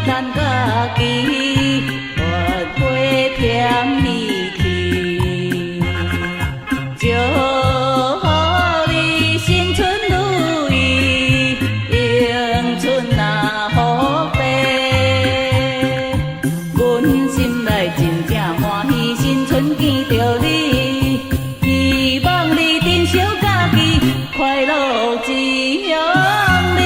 等家己，月花添你去，祝福你新春如意，迎春那福白。阮心内真正欢喜，新春见着你，希望你珍惜家己，快乐吉祥你。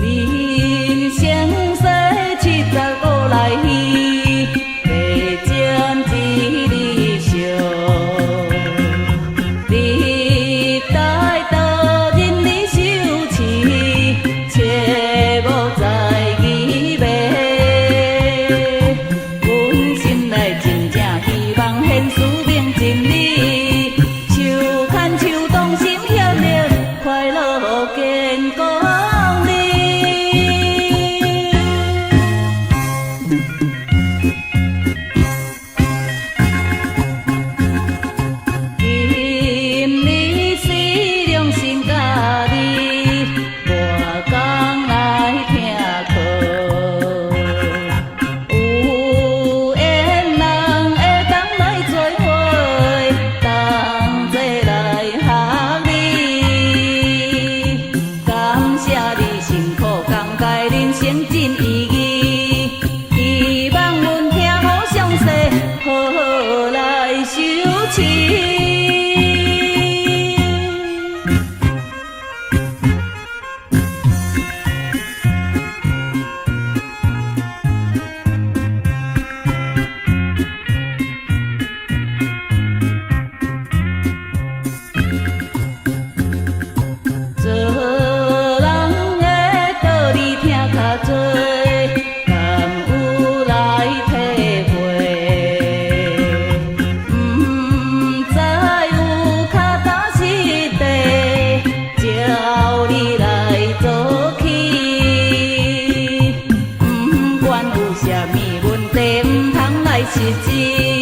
人生世75来去，白前一日笑。你待多人你受气，切莫再疑迷。阮心内真正希望现实明真理，手牵手同心协力，快乐健康。人生真意义，希望阮听好详细，好好来收起。做，甘有来体会，知有较踏实地，照你来做起，管有啥物问题，通来实施。